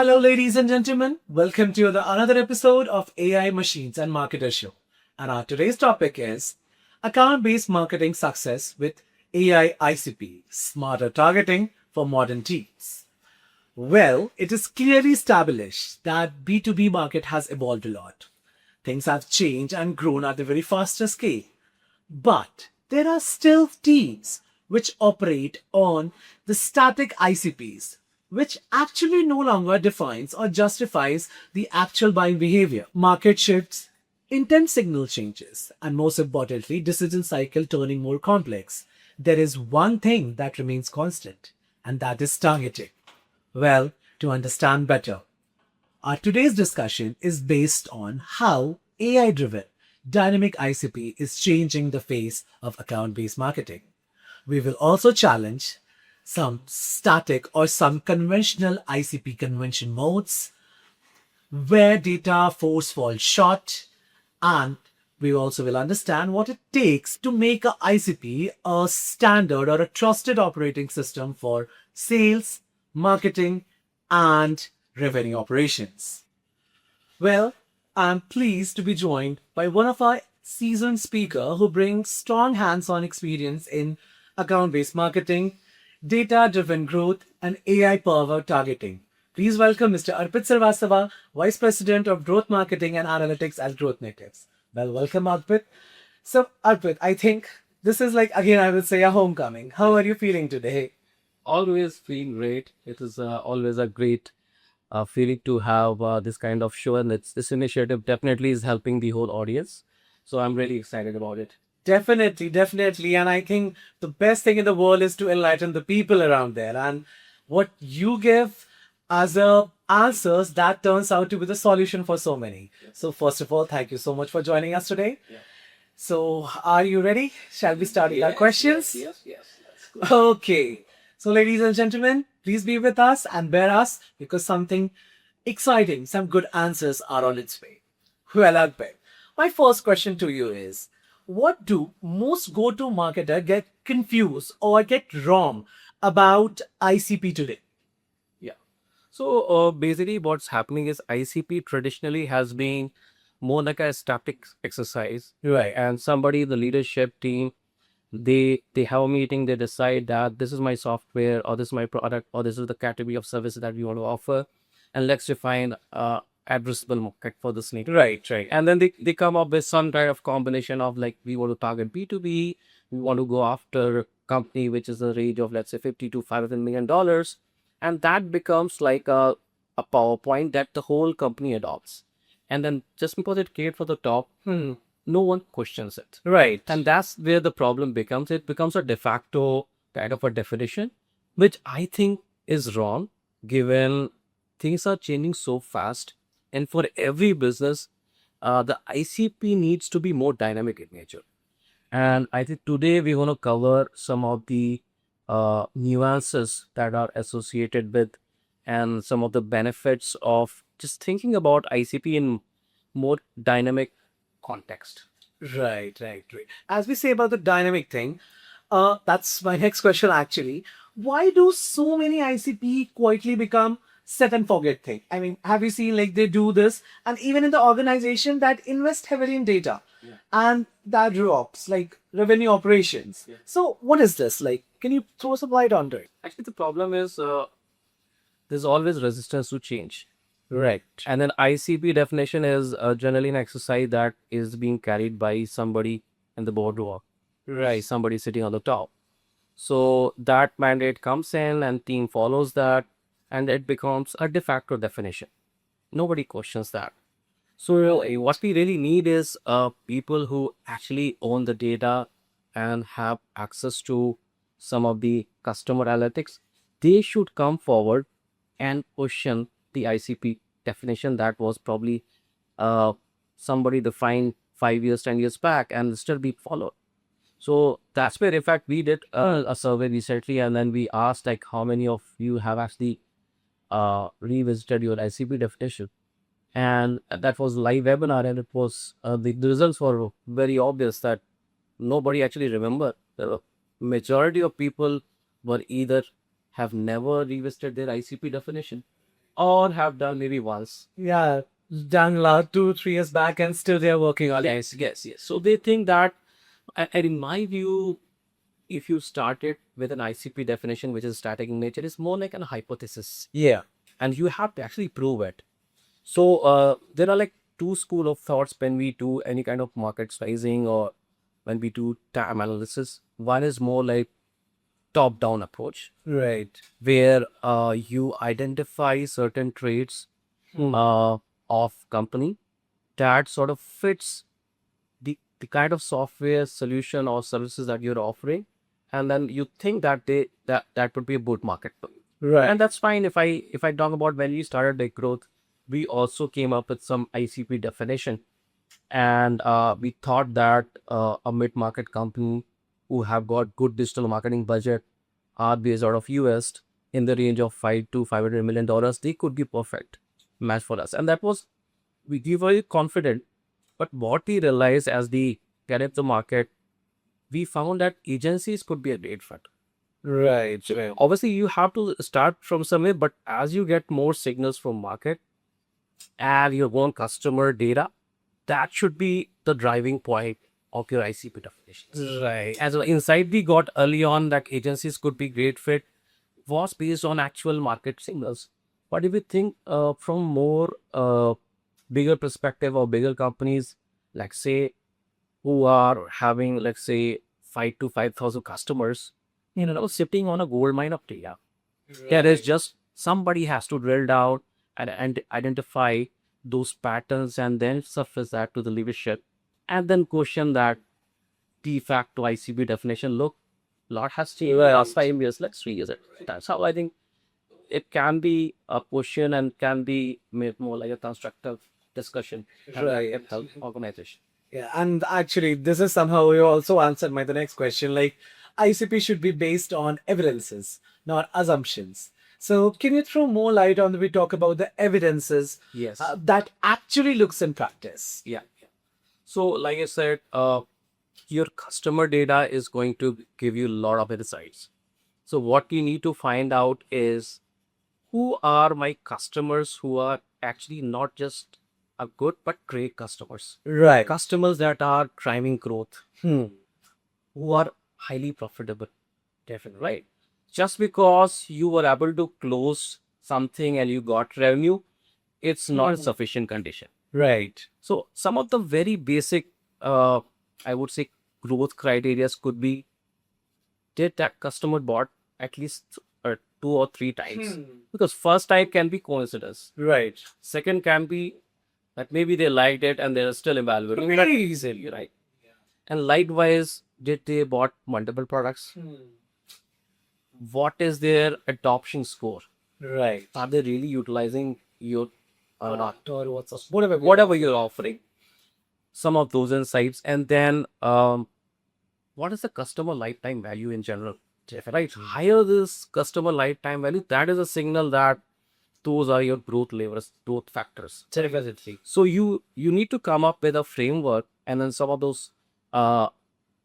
Hello, ladies and gentlemen. Welcome to another episode of AI Machines and Marketer Show. And our today's topic is account-based marketing success with AI ICP, smarter targeting for modern teams. Well, it is clearly established that B2B market has evolved a lot. Things have changed and grown at a very faster scale. But there are still teams which operate on the static ICPs, which actually no longer defines or justifies the actual buying behavior. Market shifts, intent signal changes, and most importantly, decision cycle turning more complex. There is one thing that remains constant, and that is targeting. Well, to understand better, our today's discussion is based on how AI driven dynamic ICP is changing the face of account based marketing. We will also challenge some static or some conventional ICP convention modes where data force falls short, and we also will understand what it takes to make a ICP a standard or a trusted operating system for sales, marketing, and revenue operations. Well, I'm pleased to be joined by one of our seasoned speaker who brings strong hands-on experience in account-based marketing, data-driven growth, and AI-powered targeting. Please welcome Mr. Arpit Srivastava, Vice President of Growth Marketing and Analytics at Growth Natives. Well, welcome, Arpit. So, Arpit, I think this is like, again, I will say a homecoming. How are you feeling today? Always feel great. It is always a great feeling to have this kind of show, and this initiative definitely is helping the whole audience. So I'm really excited about it. Definitely, definitely. And I think the best thing in the world is to enlighten the people around there. And what you give as a answers, that turns out to be the solution for so many. So first of all, thank you so much for joining us today. Yeah. So are you ready? Shall we start with our questions? Yes. Let's go. Okay. So ladies and gentlemen, please be with us and bear us because something exciting, some good answers are on its way. Well, Arpit, my first question to you is, what do most go-to marketer get confused or get wrong about ICP today? Yeah. So basically, what's happening is ICP traditionally has been more like a static exercise, Right. and somebody, the leadership team, they have a meeting. They decide that this is my software, or this is my product, or this is the category of services that we want to offer, and let's define addressable market for this need. Right. And then they come up with some kind of combination of, like, we want to target B2B, we want to go after company which is a range of, let's say, 50 to $500 million, and that becomes like a PowerPoint that the whole company adopts. And then just because it came for the top, no one questions it. Right. And that's where the problem becomes. It becomes a de facto kind of a definition, which I think is wrong, given things are changing so fast. And for every business, the ICP needs to be more dynamic in nature. And I think today we want to cover some of the nuances that are associated with, and some of the benefits of just thinking about ICP in more dynamic context. Right. As we say about the dynamic thing, that's my next question actually. Why do so many ICP quietly become set and forget thing? I mean, have you seen like they do this, and even in the organization that invest heavily in data and that RevOps, like revenue operations. So what is this like? Can you throw some light on it? Actually, the problem is there's always resistance to change. Right. And then ICP definition is generally an exercise that is being carried by somebody in the boardwalk, Right. somebody sitting on the top. So that mandate comes in and team follows that, and it becomes a de facto definition. Nobody questions that. So what we really need is people who actually own the data and have access to some of the customer analytics. They should come forward and question the ICP definition that was probably uh, somebody defined 5 years, 10 years back, and still be followed. So that's where, in fact, we did a survey recently, and then we asked, like, how many of you have actually revisited your ICP definition? And that was live webinar, and it was the results were very obvious that nobody actually remember. The majority of people were either have never revisited their ICP definition, or have done maybe once. Yeah, done 2, 3 years back, and still they're working on it. Yes, yes, yes. So they think that, and in my view, if you start it with an ICP definition, which is static in nature, it's more like an hypothesis, Yeah. and you have to actually prove it. So there are like two school of thoughts when we do any kind of market sizing or when we do TAM analysis. One is more like top-down approach, Right. where you identify certain traits of company that sort of fits the kind of software solution or services that you're offering, and then you think that that would be a good market for you. Right. And that's fine. If I talk about when we started the growth, we also came up with some ICP definition, and we thought that a mid-market company who have got good digital marketing budget are based out of US in the range of $500 to $500 million, they could be perfect match for us. And that was, we were confident. But what we realized as we get into the market, we found that agencies could be a great fit. Right. Right. Obviously, you have to start from somewhere, but as you get more signals from market and your own customer data, that should be the driving point of your ICP definitions. Right. As an insight we got early on that agencies could be great fit was based on actual market signals. But if you think from more bigger perspective or bigger companies, like say who are having, let's say, 5 to 5,000 customers, sitting on a gold mine of data. There is just somebody has to drill down and identify those patterns and then surface that to the leadership and then question that de facto ICB definition. Look, lot has changed in the last 5 years. Let's reuse it. That's how I think it can be a question and can be made more like a constructive discussion and Right. help organization. Yeah, and actually, this is somehow you also answered my the next question. Like, ICP should be based on evidences, not assumptions. So, can you throw more light on we talk about the evidences Yes. that actually looks in practice? Yeah. So, like I said, your customer data is going to give you a lot of insights. So, what you need to find out is who are my customers who are actually not just a good but great customers. Right. Customers that are driving growth, Hmm. who are highly profitable. Definitely. Right. Just because you were able to close something and you got revenue, it's not a sufficient condition. Right. So some of the very basic, I would say, growth criteria could be: did that customer bought at least 2 or 3 times? Because first type can be coincidence. Right. Second can be that maybe they liked it and they're still evaluating. Very easily. Right. And likewise, did they bought multiple products? What is their adoption score? Right. Are they really utilizing your product or Whatever. whatever you're offering? Some of those insights, and then what is the customer lifetime value in general? Right, higher this customer lifetime value, that is a signal that those are your growth levers, growth factors. Definitely. So you need to come up with a framework, and then some of those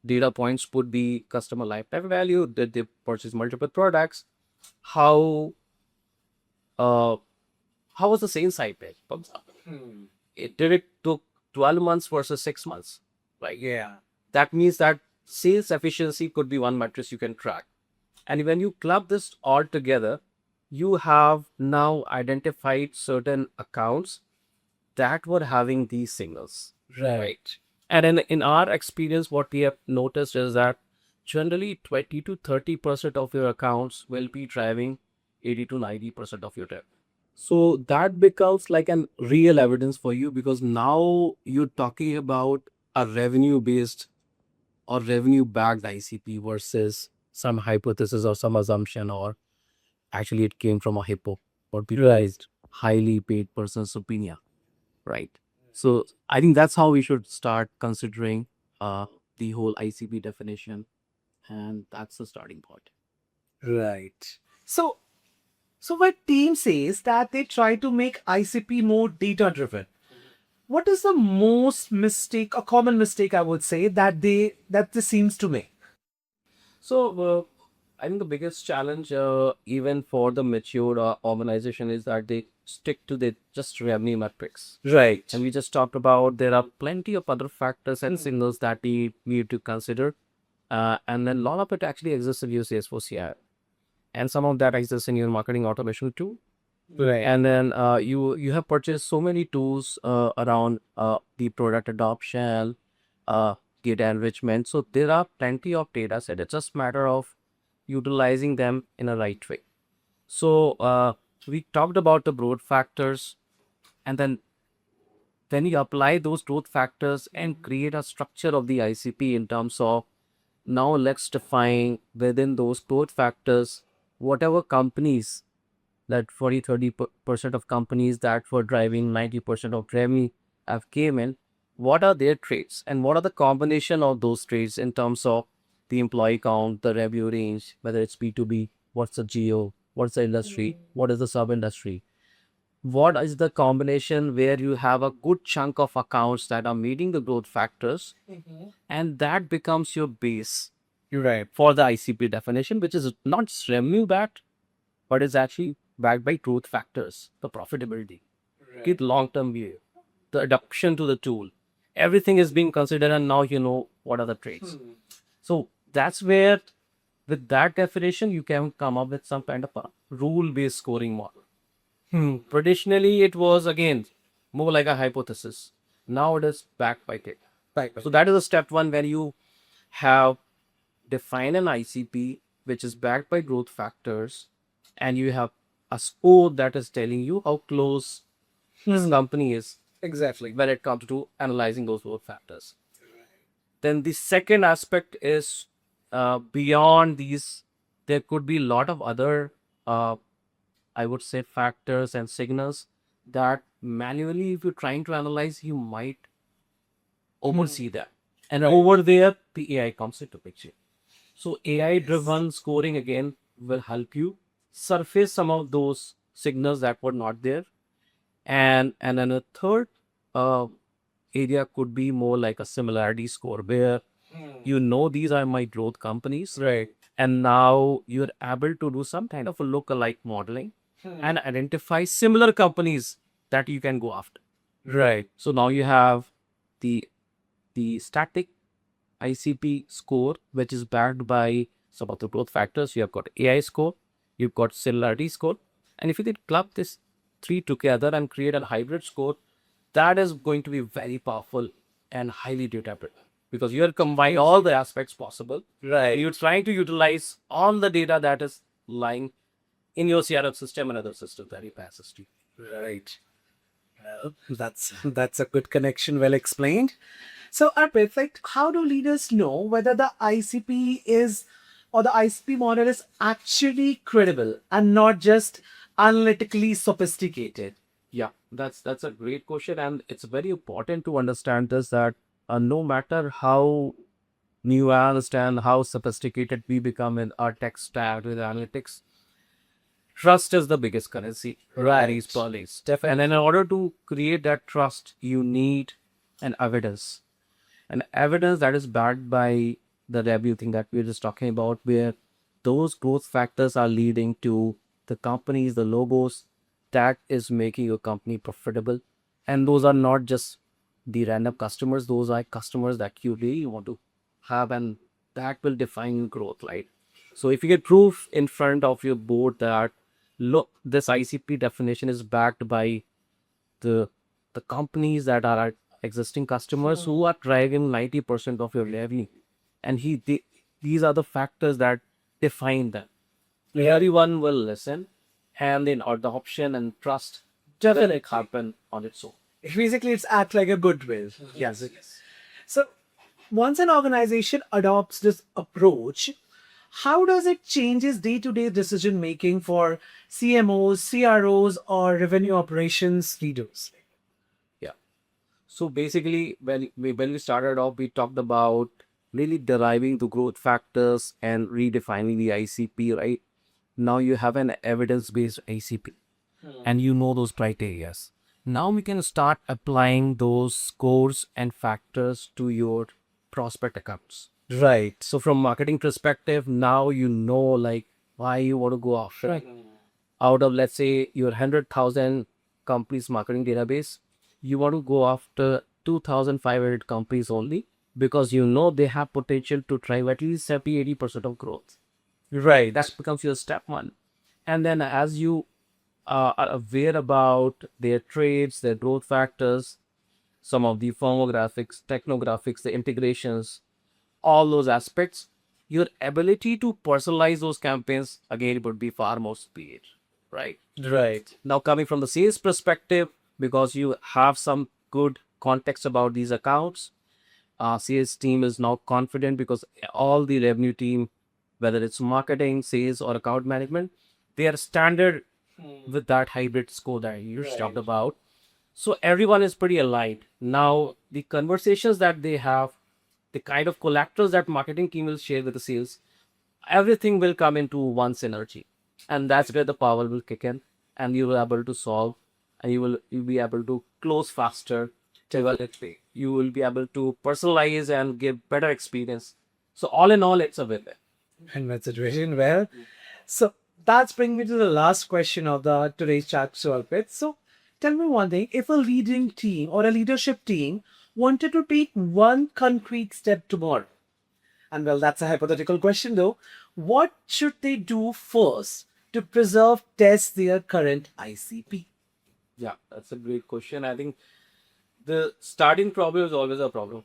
data points would be customer lifetime value. Did they purchase multiple products? How was the sales cycle? For example, it took 12 months versus 6 months, right? Yeah. That means that sales efficiency could be one metric you can track. And when you club this all together, you have now identified certain accounts that were having these signals. Right. And in our experience, what we have noticed is that generally 20 to 30% of your accounts will be driving 80 to 90% of your revenue. So that becomes like an real evidence for you, because now you're talking about a revenue based or revenue backed ICP versus some hypothesis or some assumption, or actually it came from a hippo or Right. highly paid person's opinion, right? So I think that's how we should start considering the whole ICP definition, and that's the starting point. Right. So my team says that they try to make ICP more data driven. What is the most mistake, a common mistake I would say that this seems to make? So I think the biggest challenge, even for the mature organization, is that they stick to the just revenue metrics. Right. And we just talked about there are plenty of other factors and signals that we need to consider. And then a lot of it actually exists in your Salesforce CI. And some of that exists in your marketing automation too. Right. And then you have purchased so many tools around the product adoption, data enrichment. So there are plenty of data set. It's just matter of utilizing them in a right way. So we talked about the growth factors, and then when you apply those growth factors and create a structure of the ICP in terms of now let's define within those growth factors whatever companies that 40-30% of companies that were driving 90% of revenue have came in, what are their traits and what are the combination of those traits in terms of the employee count, the revenue range, whether it's B2B, what's the geo, what's the industry, what is the sub industry, what is the combination where you have a good chunk of accounts that are meeting the growth factors, and that becomes your base Right. for the ICP definition, which is not just revenue backed, but is actually backed by growth factors, the profitability, get long-term view, the adoption to the tool. Everything is being considered, and now you know what are the traits. So that's where, with that definition, you can come up with some kind of a rule-based scoring model. Traditionally, it was again more like a hypothesis. Now it is backed by data. Right. So that is a step one where you have defined an ICP which is backed by growth factors, and you have a score that is telling you how close this company is Exactly. when it comes to analyzing those growth factors. Then the second aspect is beyond these, there could be a lot of other, I would say, factors and signals that manually, if you're trying to analyze, you might oversee that. And over there, the AI comes into picture. So AI-driven scoring again will help you surface some of those signals that were not there. And then a third area could be more like a similarity score where you know these are my growth companies. Right. And now you're able to do some kind of a lookalike modeling and identify similar companies that you can go after. Right. So now you have the static ICP score, which is backed by some of the growth factors. You have got AI score, you've got similarity score, and if you can club this three together and create a hybrid score, that is going to be very powerful and highly data-driven because you are combining all the aspects possible. Right. You're trying to utilize all the data that is lying in your CRM system and other systems that it passes to. Right. Well, that's a good connection. Well explained. So, Arpit, like, how do leaders know whether the ICP is or the ICP model is actually credible and not just analytically sophisticated? Yeah, that's a great question, and it's very important to understand this that no matter how nuanced and how sophisticated we become in our tech stack with analytics, trust is the biggest currency. Right. These policies. Definitely. And in order to create that trust, you need an evidence that is backed by the revenue thing that we were just talking about, where those growth factors are leading to the companies, the logos that is making your company profitable. And those are not just the random customers, those are customers that you really want to have, and that will define growth, right? So if you get proof in front of your board that look, this ICP definition is backed by the companies that are our existing customers who are driving 90% of your revenue, and these are the factors that define them. Everyone will listen, and then adoption and trust will happen on its own. Basically, it's act like a goodwill. Yes. So, once an organization adopts this approach, how does it changes day-to-day decision making for CMOs, CROs, or revenue operations leaders? Yeah. So basically, when we started off, we talked about really deriving the growth factors and redefining the ICP, right? Now you have an evidence-based ICP and you know those criteria. Now we can start applying those scores and factors to your prospect accounts. Right. So from marketing perspective, now you know like why you want to go after. Right. Out of let's say your 100,000 company's marketing database, you want to go after 2,500 companies only because you know they have potential to drive at least 70-80% of growth. Right. That becomes your step one. And then as you are aware about their traits, their growth factors, some of the firmographics, technographics, the integrations, all those aspects, your ability to personalize those campaigns again would be far more superior, right? Right. Now, coming from the sales perspective, because you have some good context about these accounts, sales team is now confident because all the revenue team, whether it's marketing, sales, or account management, they are standard with that hybrid score that you just talked about. So everyone is pretty aligned. Now, the conversations that they have, the kind of collaterals that marketing team will share with the sales, everything will come into one synergy. And that's where the power will kick in, and you will be able to solve, and you'll be able to close faster. Development. You will be able to personalize and give better experience. So all in all, it's a win-win. And that situation. Well, so that's bringing me to the last question of the today's chat, Arpit. So tell me one thing: if a leading team or a leadership team wanted to take one concrete step tomorrow, and well, that's a hypothetical question though, what should they do first to preserve test their current ICP? Yeah, that's a great question. I think the starting problem is always a problem.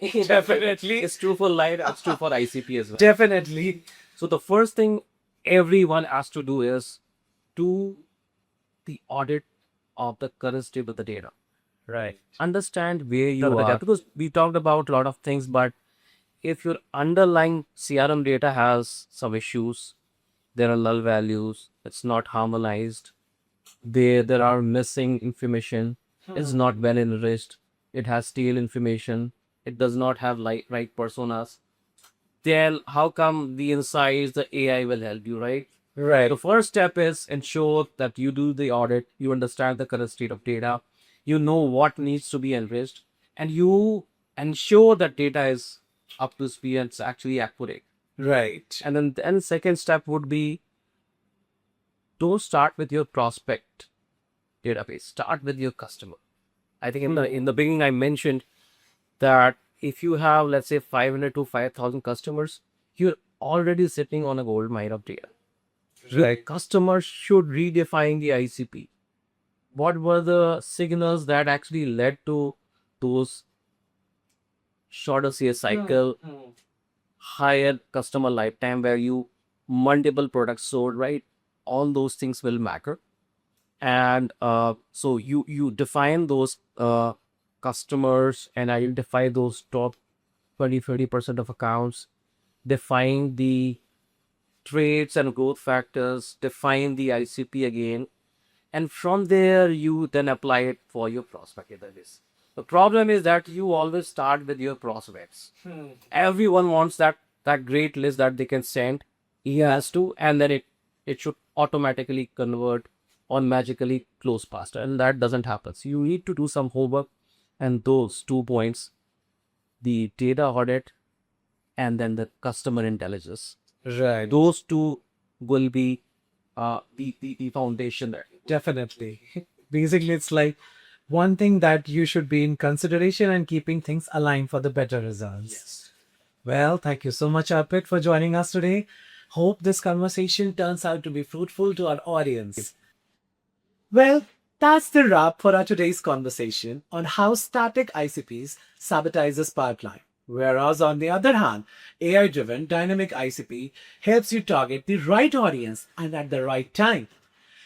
Definitely. It's true for life, it's true for ICP as well. Definitely. So the first thing everyone has to do is do the audit of the current state of the data. Right. Understand where you are. Because we talked about a lot of things, but if your underlying CRM data has some issues, there are null values, it's not harmonized, there are missing information, it's not well enriched, it has stale information, it does not have right personas, then how come the insights, the AI will help you, right? Right. The first step is ensure that you do the audit, you understand the current state of data, you know what needs to be enriched, and you ensure that data is up to speed and it's actually accurate. Right. And then second step would be, don't start with your prospect database, start with your customer. I think in the beginning I mentioned that if you have, let's say, 500 to 5,000 customers, you're already sitting on a gold mine of data. Right. Customers should redefine the ICP. What were the signals that actually led to those shorter sales cycle, higher customer lifetime value, multiple products sold, right? All those things will matter. And so you define those customers and identify those top 20-30% of accounts, define the traits and growth factors, define the ICP again, and from there you then apply it for your prospect database. The problem is that you always start with your prospects. Everyone wants that great list that they can send. He has to, and then it should automatically convert or magically close faster, and that doesn't happen. So you need to do some homework, and those 2 points, the data audit and then the customer intelligence, Right. those two will be the foundation there. Definitely. Basically, it's like one thing that you should be in consideration and keeping things aligned for the better results. Yes. Well, thank you so much, Arpit, for joining us today. Hope this conversation turns out to be fruitful to our audience. Well, that's the wrap for our today's conversation on how static ICPs sabotages pipeline. Whereas on the other hand, AI-driven dynamic ICP helps you target the right audience and at the right time.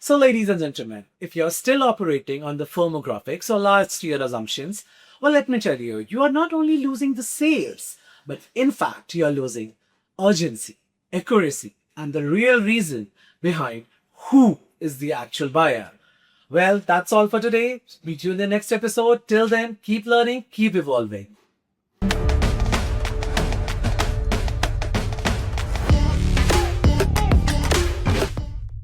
So ladies and gentlemen, if you're still operating on the firmographics or last year assumptions, well, let me tell you, you are not only losing the sales, but in fact, you are losing urgency, accuracy, and the real reason behind who is the actual buyer. Well, that's all for today. Meet you in the next episode. Till then, keep learning, keep evolving.